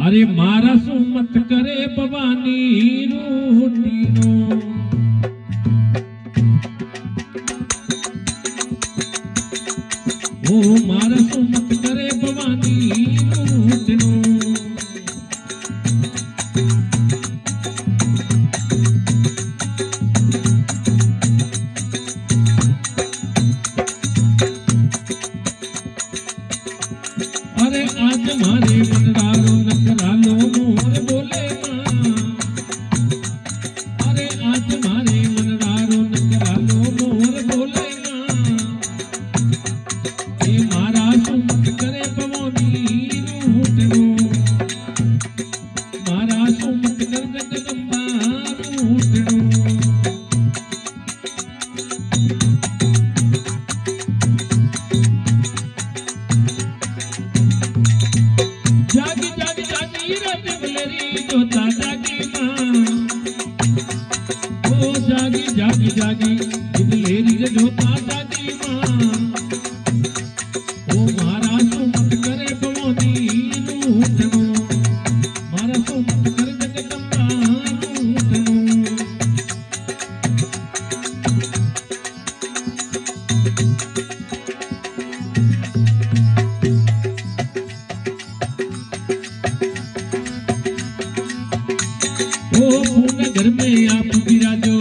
अरे मारा सु मत करे भवानी रोटी नो ओ मारा सु मत करे भवानी रोटी नो अरे आज मारे मनरारो नखरालो मोर बोले मां अरे आज मारे मनरारो नखरालो मोर बोले मां ए मारा सुमत करे भवानी रूठनो मारा सुमत कर जगदम्बा रूठनो जागी जागी जागी रात बलेरी जोता जागी मां ओ जागी जागी जागी बलेरी जोता जागी मां ओ मारा सुमत करे भवानी रूठनो मारा सुमत कर जगदम्बा रूठनो ओ पूर्ण घर में आप विराजो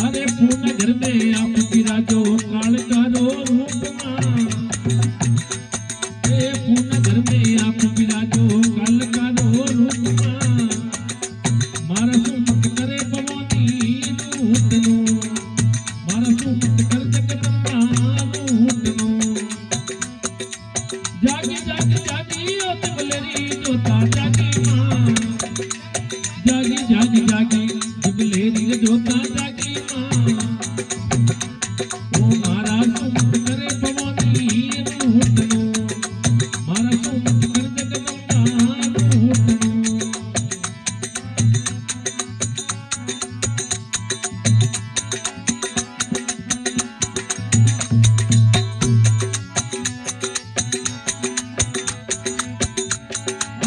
अरे पूर्ण घर में आप विराजो काल कारो रूप मां ए पूर्ण घर में आप विराजो काल कारो रूप मां मारा सुमत करे भवानी रूठनो मारा सुमत कर जगदम्बा रूठनो जागी जागी जागी ओ बलेरी जोता जागी मां जागी जागी जागी बलेरी जोता जागी मां ओ मारा सुमत करे भवानी रूठनो मारा सुमत कर जगदम्बा रूठनो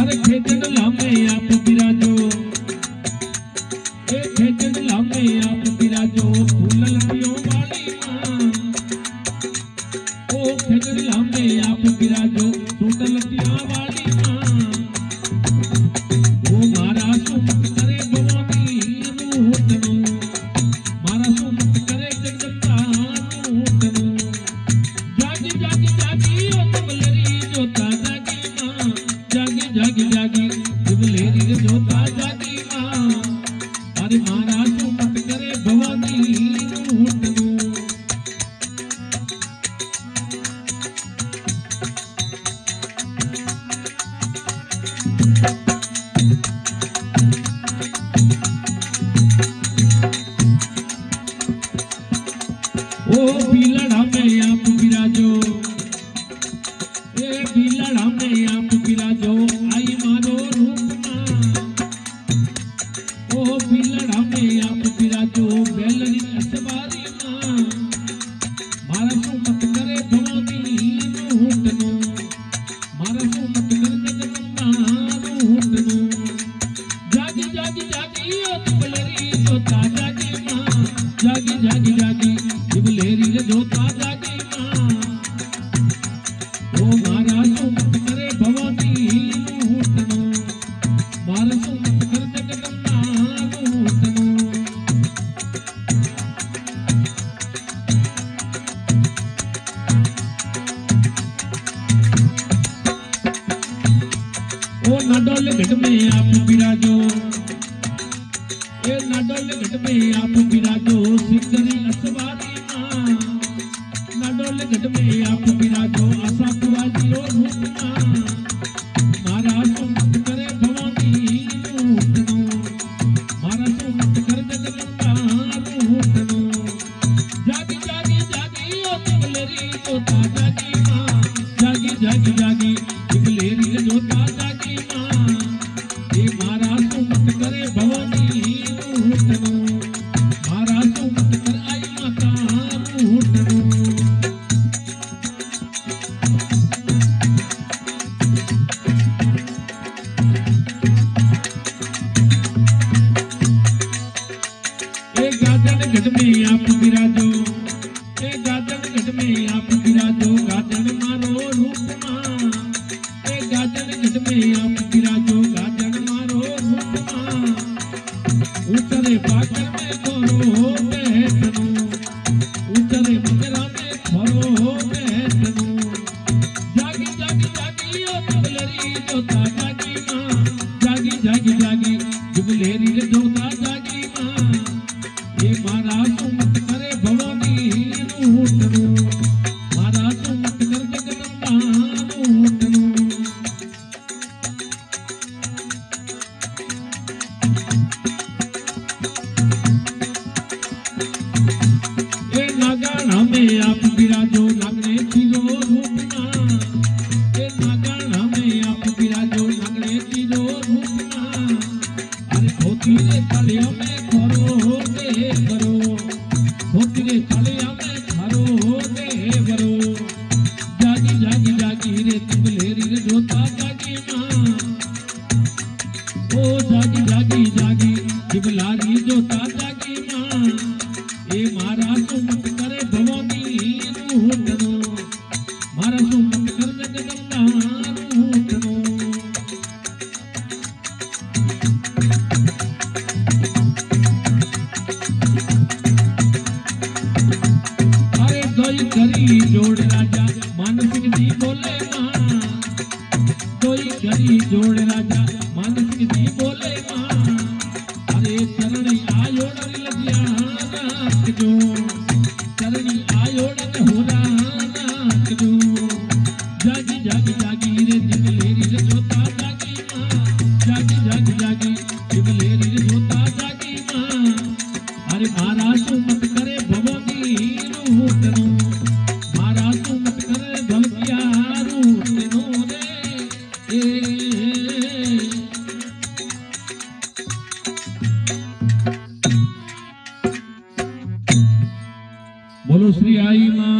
अरे खेचन लामे आप विराजो ए खेचन लामे आप विराजो फूल लड़ियों वाली मां ओ खेचन लामे आप विराजो सूट लड़ियां वाली मां ओ मारा सुमत करे भवानी रूठनो मारा सुमत करे जगदम्बा रूठनो जागी जागी जागी ओ बलेरी जोता जागी मां जागी जागी जागी बलेरी जोता जागी मां अरे मारा सुमत करे भवानी रूठनो ओ बिलड़ा में आप विराजो ए बिलड़ा में आप विराजो आई मारो रूप मां ओ बिलड़ा में आप विराजो बेलरी असवारी मां मारा सुमत करे भवानी रूठनो मारा सुमत कर जगदम्बा रूठनो जागी जागी जागी ओ बलेरी जोता जागी मां जागी जागी जागी बलेरी जोता जागी मां ओ मारा सुमत करे भवानी रूठनो मारा सुमत कर जगदम्बा रूठनो ओ नाडोल घट में आप विराजो ए नाडोल घट में आप विराजो सिकरी असवारी मां नाडोल घट में आप विराजो आशा पुराजियो रूप मां मारा सुमत करे भवानी रूठनो मारा सुमत कर जगदम्बा रूठनो जागी जागी जागी ओ बलेरी जोता जागी मां जागी जागी जागी बलेरी जोता जागी मां ए मारा सुमत करे भवानी रूठनो मारा सुमत कर आई माता रूठनो रूपમાં એ ગાજન ગઢ में आप बिराजो गाजन मारो रूपમાં उतरे पाकर में खोरो बैठनो उतरे मगरा में खोरो बैठनो जागी जागी जागी ओ जुबलेरी जोता जागी मां जागी जागी जागी जुबलेरी रे जोता जागी मां ये मारा सुमत करे भवानी रूठनो मारा सुमत कर जगदंबा रूठनो ये नागाना में आप बिराजो नागने चीरो रूपना ये नागाना में आप बिराजो नागने चीरो रूपना अरे धोती रे तलिया में खरो दे करो धोती रे तलिया में खरो दे करो जागी जागी जागी रे जुबलेरी रे जोता जागी मां ओ जागी जागी जागी जुबलारी जोता जागी मां ए मारा सुमत करे भवानी रूठनो मारा सुमत कर जगदंबा रूठनो अरे दोई करी जोड़ राजा मानसिक दी बोले मां दोई करी जोड़ राजा मानसिक दी बोले मां अरे चरणी आयोड़ लगिया नाकजो चरणी आयोड़ होरा नाकजो जागी जागी जागी रे जुबलेरी रे जोता जागी मां जागी जागी जागी जुबलेरी रे जोता जागी मां अरे मारा सुमत करे भवानी रूठनो मारा सुमत करे भलकिया रूठनो रे बोलो श्री आई मां